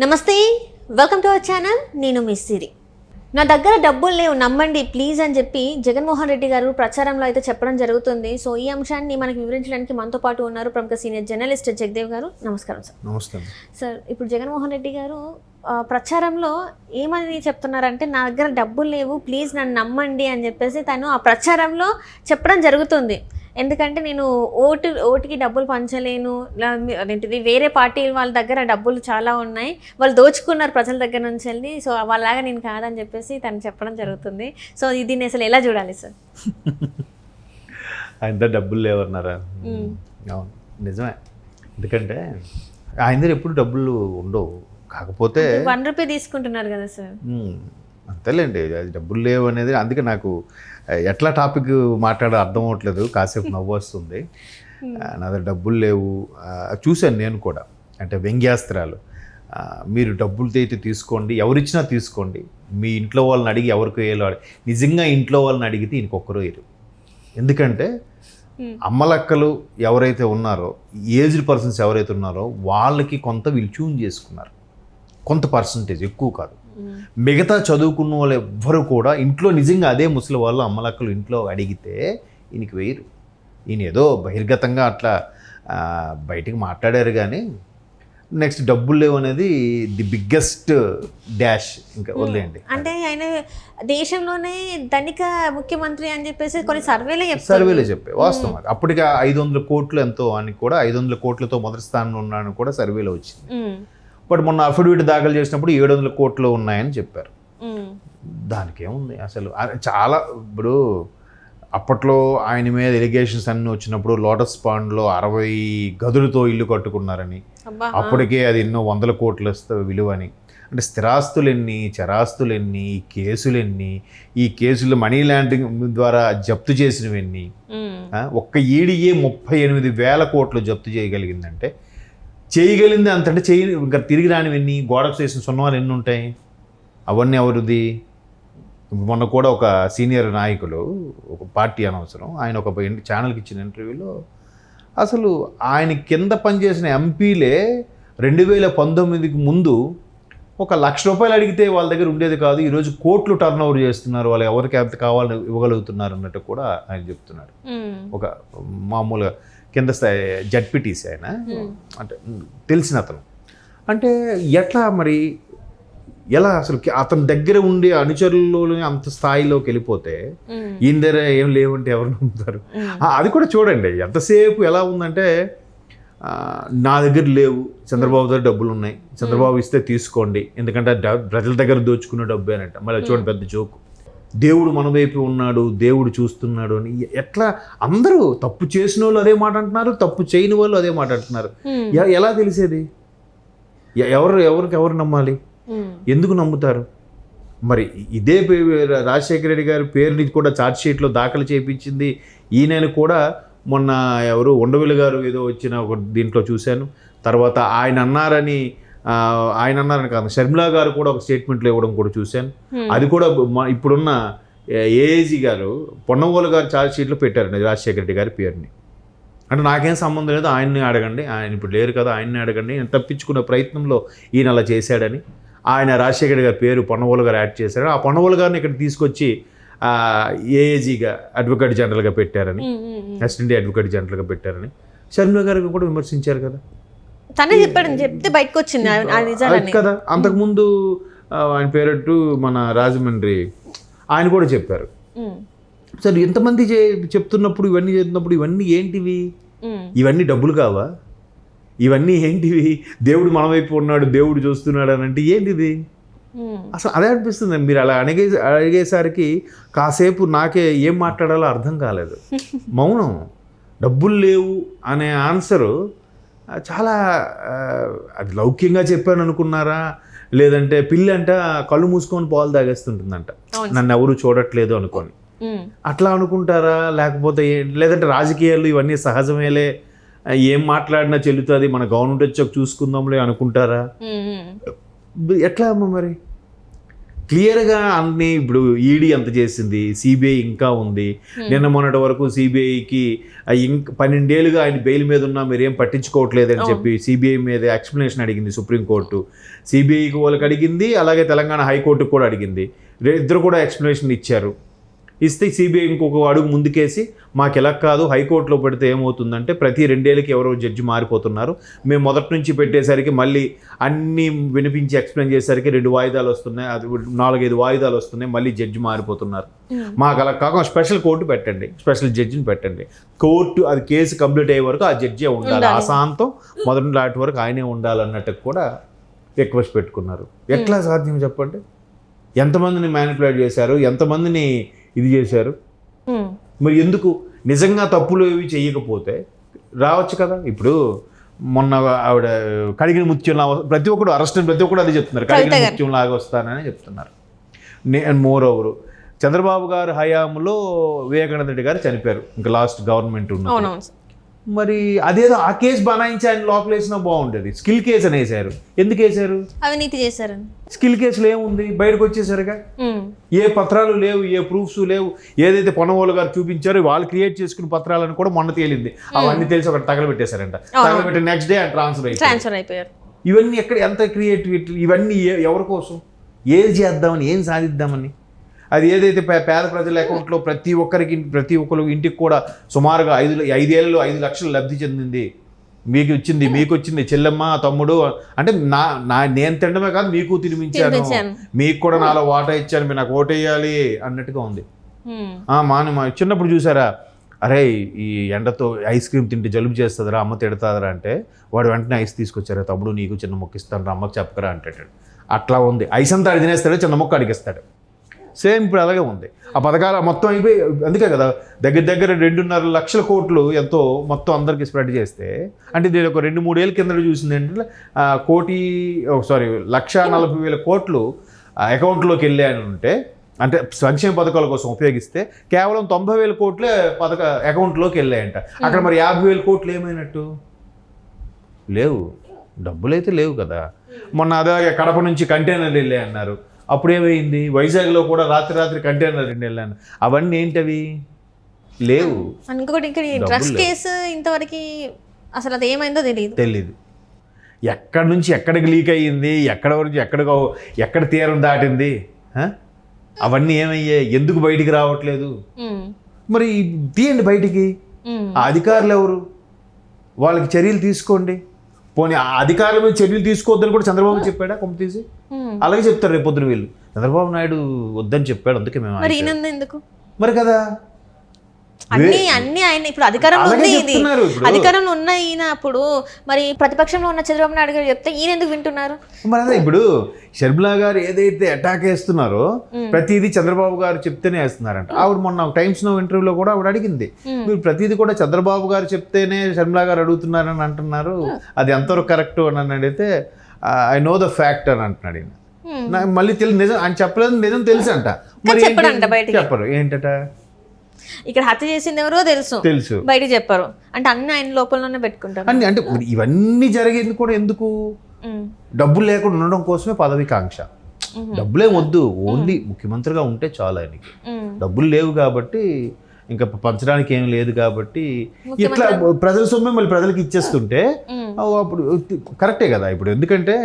నమస్తే, welcome to our channel. నేను miss సిరి. నా దగ్గర డబ్బులు లేవు నమ్మండి ప్లీజ్ అని చెప్పి జగన్మోహన్ రెడ్డి గారు ప్రచారంలో అయితే చెప్పడం జరుగుతుంది. సో ఈ అంశాన్ని మనకు వివరించడానికి మనతో పాటు ఉన్నారు ప్రముఖ సీనియర్ జర్నలిస్ట్ జగదేవ్ గారు. నమస్కారం సార్. నమస్కారం సార్. ఇప్పుడు జగన్మోహన్ రెడ్డి గారు ప్రచారంలో ఏమని చెప్తున్నారంటే, నా దగ్గర డబ్బులు లేవు ప్లీజ్ నన్ను నమ్మండి అని చెప్పేసి తను ఆ ప్రచారంలో చెప్పడం జరుగుతుంది. ఎందుకంటే నేను ఓటుకి డబ్బులు పంచలేను, అదేంటిది వేరే పార్టీ వాళ్ళ దగ్గర డబ్బులు చాలా ఉన్నాయి, వాళ్ళు దోచుకున్నారు ప్రజల దగ్గర నుంచి వెళ్ళి, సో వాళ్ళలాగా నేను కాదని చెప్పేసి తను చెప్పడం జరుగుతుంది. సో దీన్ని అసలు ఎలా చూడాలి సార్? ఆయన డబ్బులు లేవన్నారా? అవును, నిజమే. ఎందుకంటే ఆయన దగ్గర ఎప్పుడు డబ్బులు ఉండవు. కాకపోతే ₹1 తీసుకుంటున్నారు కదా సార్. అంతేలేండి, అది డబ్బులు లేవు అనేది. అందుకే నాకు ఎట్లా టాపిక్ మాట్లాడో అర్థం అవ్వట్లేదు, కాసేపు నవ్వు వస్తుంది. నా దగ్గర డబ్బులు లేవు చూశాను నేను కూడా. అంటే వ్యంగ్యాస్త్రాలు, మీరు డబ్బులు అయితే తీసుకోండి, ఎవరిచ్చినా తీసుకోండి, మీ ఇంట్లో వాళ్ళని అడిగి ఎవరికి వేయాలో నిజంగా ఇంట్లో వాళ్ళని అడిగితే ఇంకొకరు వేయరు. ఎందుకంటే అమ్మలక్కలు ఎవరైతే ఉన్నారో, ఏజ్డ్ పర్సన్స్ ఎవరైతే ఉన్నారో వాళ్ళకి కొంత వీళ్ళు ట్యూన్ చేసుకున్నారు, కొంత పర్సంటేజ్, ఎక్కువ కాదు. మిగతా చదువుకున్న వాళ్ళు ఎవ్వరు కూడా ఇంట్లో నిజంగా అదే ముసలి వాళ్ళు అమ్మలక్కలు ఇంట్లో అడిగితే ఈయనకి వేయరు. ఈయన ఏదో బహిర్గతంగా అట్లా బయటికి మాట్లాడారు కానీ నెక్స్ట్ డబ్బులు లేవు అనేది ది బిగ్గెస్ట్ డాష్. ఇంకా వదిలేయండి. అంటే ఆయన దేశంలోనే ధనిక ముఖ్యమంత్రి అని చెప్పేసి కొన్ని సర్వేలే చెప్పే వాస్తవం. అది అప్పటికి 500 కోట్లు ఎంతో అని కూడా, 500 కోట్లతో మొదటి స్థానంలో ఉన్నాడని కూడా సర్వేలో వచ్చింది. బట్ మొన్న అఫిడవిట్ దాఖలు చేసినప్పుడు 700 కోట్లు ఉన్నాయని చెప్పారు. దానికేముంది అసలు? చాలా ఇప్పుడు అప్పట్లో ఆయన మీద ఎలిగేషన్స్ అన్నీ వచ్చినప్పుడు లోటస్ పాండ్లో 60 గదులతో ఇల్లు కట్టుకున్నారని, అప్పటికే అది ఎన్నో 100 కోట్ల విలువని. అంటే స్థిరాస్తులు ఎన్ని, చరాస్తులు ఎన్ని, కేసులు ఎన్ని, ఈ కేసులు మనీ లాండరింగ్ ద్వారా జప్తు చేసినవి ఎన్ని, ఒక్క ఈడీఏ 38,000 కోట్లు జప్తు చేయగలిగిందంటే, చేయగలిగింది అంతంటే ఇంకా తిరిగి రానివన్నీ, గోడకు చేసిన సున్నాలు ఎన్ని ఉంటాయి, అవన్నీ ఎవరిది? మొన్న కూడా ఒక సీనియర్ నాయకులు, ఒక పార్టీ అనవసరం, ఆయన ఒక ఛానల్కి ఇచ్చిన ఇంటర్వ్యూలో అసలు ఆయన కింద పనిచేసిన ఎంపీలే 2019కి ముందు ₹1,00,000 అడిగితే వాళ్ళ దగ్గర ఉండేది కాదు, ఈరోజు కోట్లు టర్న్ ఓవర్ చేస్తున్నారు, వాళ్ళు ఎవరికి ఎంత కావాలని ఇవ్వగలుగుతున్నారు అన్నట్టు కూడా ఆయన చెప్తున్నారు. ఒక మామూలుగా కింద స్థాయి జడ్పీటీసీ ఆయన, అంటే తెలిసిన అతను. అంటే ఎట్లా మరి, ఎలా అసలు అతని దగ్గర ఉండే అనుచరులు అంత స్థాయిలోకి వెళ్ళిపోతే ఈయన దగ్గర ఏం లేవంటే ఎవరు నమ్ముతారు? అది కూడా చూడండి ఎంతసేపు ఎలా ఉందంటే, నా దగ్గర లేవు, చంద్రబాబు దగ్గర డబ్బులు ఉన్నాయి, చంద్రబాబు ఇస్తే తీసుకోండి, ఎందుకంటే ప్రజల దగ్గర దోచుకున్న డబ్బు అనంట. మళ్ళీ చూడండి పెద్ద జోకు, దేవుడు మన వైపు ఉన్నాడు, దేవుడు చూస్తున్నాడు అని. ఎట్లా అందరూ తప్పు చేసిన వాళ్ళు అదే మాట అంటున్నారు, తప్పు చేయని వాళ్ళు అదే మాట అంటున్నారు. ఎలా తెలిసేది? ఎవరు నమ్మాలి? ఎందుకు నమ్ముతారు? మరి ఇదే రాజశేఖర రెడ్డి గారి పేరుని కూడా ఛార్జ్షీట్లో దాఖలు చేయించింది ఈయనని కూడా. మొన్న ఎవరు ఉండవిల్లి గారు ఏదో వచ్చిన ఒక దీంట్లో చూశాను. తర్వాత ఆయన అన్నారని కాదు, షర్మిలా గారు కూడా ఒక స్టేట్మెంట్లు ఇవ్వడం కూడా చూశాను. అది కూడా ఇప్పుడున్న ఏఏజీ గారు, పొన్నవోలు గారు ఛార్జ్షీట్లో పెట్టారండి రాజశేఖర రెడ్డి గారి పేరుని. అంటే నాకేం సంబంధం లేదు, ఆయన్ని అడగండి, ఆయన ఇప్పుడు లేరు కదా, ఆయన్ని అడగండి, నేను తప్పించుకునే ప్రయత్నంలో ఈయన అలా చేశాడని ఆయన రాజశేఖర గారి పేరు పొన్నవోలు గారు యాడ్ చేశారు. ఆ పొన్నవోలు గారిని ఇక్కడ తీసుకొచ్చి ఏఏజీగా అడ్వకేట్ జనరల్గా పెట్టారని, అసిస్టెంట్ అడ్వకేట్ జనరల్గా పెట్టారని షర్మిలా గారికి కూడా విమర్శించారు కదా. తనే చెప్పాడని చెప్తే బయటకు వచ్చింది కదా. అంతకుముందు ఆయన పేరట్టు మన రాజమండ్రి ఆయన కూడా చెప్పారు. సరే, ఎంతమంది చెప్తున్నప్పుడు ఇవన్నీ చేస్తున్నప్పుడు ఇవన్నీ ఏంటివి? ఇవన్నీ డబ్బులు కావా? ఇవన్నీ ఏంటివి? దేవుడు మన వైపు ఉన్నాడు, దేవుడు చూస్తున్నాడు అని అంటే ఏంటిది? అసలు అదే అనిపిస్తుంది. మీరు అలా అడిగేసరికి కాసేపు నాకే ఏం మాట్లాడాలో అర్థం కాలేదు. మౌనం. డబ్బులు లేవు అనే ఆన్సరు చాలా, అది లౌక్యంగా చెప్పాను అనుకున్నారా, లేదంటే పిల్లి అంట కళ్ళు మూసుకొని పాలు తాగేస్తుంటుందంట, నన్ను ఎవరు చూడట్లేదు అనుకొని అట్లా అనుకుంటారా? లేదంటే రాజకీయాలు ఇవన్నీ సహజమేలే, ఏం మాట్లాడినా చెల్లుతుంది, మన గవర్నమెంట్ వచ్చాక చూసుకుందాంలే అనుకుంటారా? ఎట్లా అమ్మ మరి? క్లియర్గా అన్ని ఇప్పుడు ఈడీ ఎంత చేసింది, సిబిఐ ఇంకా ఉంది. నిన్న మొన్నటి వరకు సిబిఐకి ఇంకా 12 ఏళ్ళుగా ఆయన బెయిల్ మీద ఉన్నా మీరు ఏం పట్టించుకోవట్లేదు అని చెప్పి సిబిఐ మీద ఎక్స్ప్లెనేషన్ అడిగింది సుప్రీంకోర్టు. సిబిఐకి వాళ్ళకి అడిగింది, అలాగే తెలంగాణ హైకోర్టుకు కూడా అడిగింది. ఇద్దరు కూడా ఎక్స్ప్లెనేషన్ ఇచ్చారు. ఇస్తే సిబిఐ ఇంకొక అడుగు ముందుకేసి మాకు ఎలా కాదు, హైకోర్టులో పెడితే ఏమవుతుందంటే ప్రతి 2 ఏళ్ళకి ఎవరో జడ్జి మారిపోతున్నారు, మేము మొదటి నుంచి పెట్టేసరికి మళ్ళీ అన్నీ వినిపించి ఎక్స్ప్లెయిన్ చేసేసరికి 2 వాయిదాలు వస్తున్నాయి, అది 4-5 వాయిదాలు వస్తున్నాయి, మళ్ళీ జడ్జి మారిపోతున్నారు. మాకు అలా కాకుండా స్పెషల్ కోర్టు పెట్టండి, స్పెషల్ జడ్జిని పెట్టండి, కోర్టు అది కేసు కంప్లీట్ అయ్యే వరకు ఆ జడ్జి ఉండాలి, ఆశాంతం మొదటి లాంటి వరకు ఆయనే ఉండాలన్నట్టు కూడా రిక్వెస్ట్ పెట్టుకున్నారు. ఎట్లా సాధ్యం చెప్పండి? ఎంతమందిని మ్యానిపులేట్ చేశారు, ఎంతమందిని ఇది చేశారు. మరి ఎందుకు నిజంగా తప్పులు ఏవి చేయకపోతే రావచ్చు కదా. ఇప్పుడు మొన్న ఆవిడ కడిగిన ముత్యంలా ప్రతి ఒక్కడు అరెస్ట్, ప్రతి ఒక్కడు అది చెప్తున్నారు, కడిగిన ముత్యం లాగా వస్తానని చెప్తున్నారు. మోర్ ఓవర్ చంద్రబాబు గారు హయాంలో వివేకానంద రెడ్డి గారు చనిపోయారు, ఇంకా లాస్ట్ గవర్నమెంట్ ఉన్న. మరి అదేదో ఆ కేసు బనాయించి ఆయన లోపలేసినా బాగుండేది. స్కిల్ కేసు అని వేసారు. ఎందుకు వేసారు? అవినీతి చేశారు. స్కిల్ కేసులో ఏముంది, బయటకు వచ్చేసరిగా ఏ పత్రాలు లేవు, ఏ ప్రూఫ్స్ లేవు. ఏదైతే పొన్నవోలు గారు చూపించారో వాళ్ళు క్రియేట్ చేసుకున్న పత్రాలను కూడా మొన్న తేలింది. అవన్నీ తెలిసి ఒకటి తగలబెట్టేశారంట. తగలబెట్టి నెక్స్ట్ డే ట్రాన్స్ఫర్ అయిపోయారు. ఇవన్నీ ఎక్కడ, ఎంత క్రియేటివిటీ, ఇవన్నీ ఎవరి కోసం, ఏది చేద్దామని, ఏం సాధిద్దామని. అది ఏదైతే పేద ప్రజల అకౌంట్లో ప్రతి ఒక్కరు ఇంటికి కూడా సుమారుగా 5 ఏళ్ళలో 5 లక్షలు లబ్ధి చెందింది, మీకు వచ్చింది చెల్లెమ్మ తమ్ముడు అంటే నేను తినడమే కాదు మీకు తినిపించాను, మీకు కూడా నాలో వాటా ఇచ్చాను, మీరు నాకు ఓటేయాలి అన్నట్టుగా ఉంది. మా చిన్నప్పుడు చూసారా, అరే ఈ ఎండతో ఐస్ క్రీమ్ తింటే జలుబు చేస్తుందిరా, అమ్మ తిడతాదరా అంటే వాడు వెంటనే ఐస్ తీసుకొచ్చారా, తమ్ముడు నీకు చిన్న మొక్క ఇస్తాను, అమ్మకి చెప్పకరా అంటాడు. అట్లా ఉంది. ఐస్ అంతా అడి తినేస్తాడు, చిన్న మొక్క అడిగిస్తాడు. సేమ్ ఇప్పుడు అలాగే ఉంది. ఆ పథకాలు మొత్తం అయిపోయి, అందుకే కదా దగ్గర 2.5 లక్షల కోట్లు ఎంతో మొత్తం అందరికీ స్ప్రెడ్ చేస్తే, అంటే నేను ఒక 2-3 ఏళ్ళ కింద చూసింది ఏంటంటే 1,40,000 కోట్లు అకౌంట్లోకి వెళ్ళాయని ఉంటే, అంటే సంక్షేమ పథకాల కోసం ఉపయోగిస్తే కేవలం 90,000 కోట్లే అకౌంట్లోకి వెళ్ళాయంట. అక్కడ మరి 50,000 కోట్లు ఏమైనట్టు? లేవు, డబ్బులైతే లేవు కదా. మొన్న అదే కడప నుంచి కంటైనర్లు వెళ్ళాయి అన్నారు, అప్పుడు ఏమైంది? వైజాగ్లో కూడా రాత్రి కంటైనర్ 2 వెళ్ళాను. అవన్నీ ఏంటవి? లేవు. ఇంకొకటి ఇక్కడ డ్రగ్స్ కేసు ఇంతవరకు అసలు అది ఏమైందో తెలీదు. ఎక్కడి నుంచి ఎక్కడికి లీక్ అయ్యింది, ఎక్కడ వరకు ఎక్కడ తీరం దాటింది, అవన్నీ ఏమయ్యాయి, ఎందుకు బయటికి రావట్లేదు? మరి తీయండి బయటికి. ఆ అధికారులు ఎవరు? వాళ్ళకి చర్యలు తీసుకోండి. పోనీ ఆ అధికారుల మీద చర్యలు తీసుకోవద్దని కూడా చంద్రబాబు చెప్పాడా కొమ్మ తీసి? అలాగే చెప్తారు రేపు పొద్దున వీళ్ళు. చంద్రబాబు నాయుడు వద్దని చెప్పాడు, అందుకే మేము మరి కదా అన్ని ఆయన ఇప్పుడు అధికారంలో ఉన్న ఈయన అప్పుడు మరి ప్రతిపక్షంలో ఉన్న చంద్రబాబు నాయుడు గారు చెప్తే ఈయన ఎందుకు వింటున్నారు? మరి అదే ఇప్పుడు షర్మిలా గారు ఏదైతే అటాక్ వేస్తున్నారో ప్రతిదీ చంద్రబాబు గారు చెప్తేనే వేస్తున్నారంట. ఆవిడ మొన్న టైమ్స్ నౌ ఇంటర్వ్యూలో కూడా ఆవిడ అడిగింది, మీరు ప్రతిదీ కూడా చంద్రబాబు గారు చెప్తేనే షర్మిలా గారు అడుగుతున్నారని అంటున్నారు, అది ఎంతవరకు కరెక్ట్ అని అడిగితే ఐ నో ద ఫ్యాక్ట్ అని అంటున్నాడు ఈయన. మళ్ళీ నిజం ఆయన చెప్పలేదు, నిజం తెలుసు అంట, మరి చెప్పరు ఏంటట. ఇక్కడ హత్య చేసింది ఎవరో తెలుసు, బయట చెప్పారు అంటే అన్ని ఆయన లోపలనే పెట్టుకుంటారు. అంటే ఇవన్నీ జరిగేది కూడా ఎందుకు? డబ్బులు లేకుండా ఉండడం కోసమే పదవికాంక్ష. డబ్బులేం వద్దు, ఓన్లీ ముఖ్యమంత్రిగా ఉంటే చాలు ఆయనకి. డబ్బులు లేవు కాబట్టి, ఇంకా పంచడానికి ఏం లేదు కాబట్టి ఇట్లా ప్రజల సొమ్మే మళ్ళీ ప్రజలకి ఇచ్చేస్తుంటే అప్పుడు కరెక్టే కదా. ఇప్పుడు ఎందుకంటే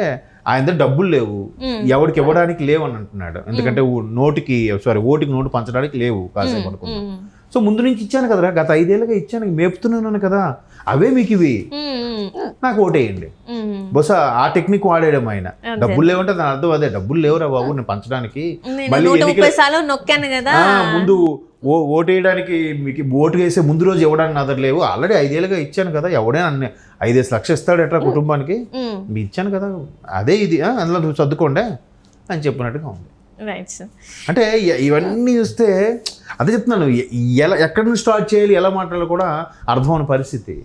ఆయన దగ్గర డబ్బులు లేవు, ఎవరికి ఇవ్వడానికి లేవు అని అంటున్నాడు. ఎందుకంటే ఓటుకి నోటు పంచడానికి లేవు కాసేపు అనుకున్నా. సో ముందు నుంచి ఇచ్చాను కదరా, గత 5 ఏళ్ళుగా ఇచ్చాను, మేపుతున్నాను కదా, అవే మీకు ఇవి, నాకు ఓటేయండి. బహుశా ఆ టెక్నిక్ వాడేయడం ఆయన. డబ్బులు లేవంటే దాని అర్థం అదే, డబ్బులు లేవురా బాబు నేను పంచడానికి. మళ్ళీ ముందు ఓటేయడానికి మీకు ఓటు వేసే ముందు రోజు ఇవ్వడానికి నా దగ్గర లేవు, ఆల్రెడీ 5 ఏళ్ళుగా ఇచ్చాను కదా, ఎవడైనా 5 లక్షలు ఇస్తాడు ఎట్లా కుటుంబానికి, మీరు ఇచ్చాను కదా, అదే ఇది అందులో సర్దుకోండి అని చెప్పినట్టుగా ఉంది. అంటే ఇవన్నీ చూస్తే అదే చెప్తున్నాను, ఎక్కడి నుంచి స్టార్ట్ చేయాలి, ఎలా మాట్లాడాలి కూడా అర్థం అవ్వని పరిస్థితి.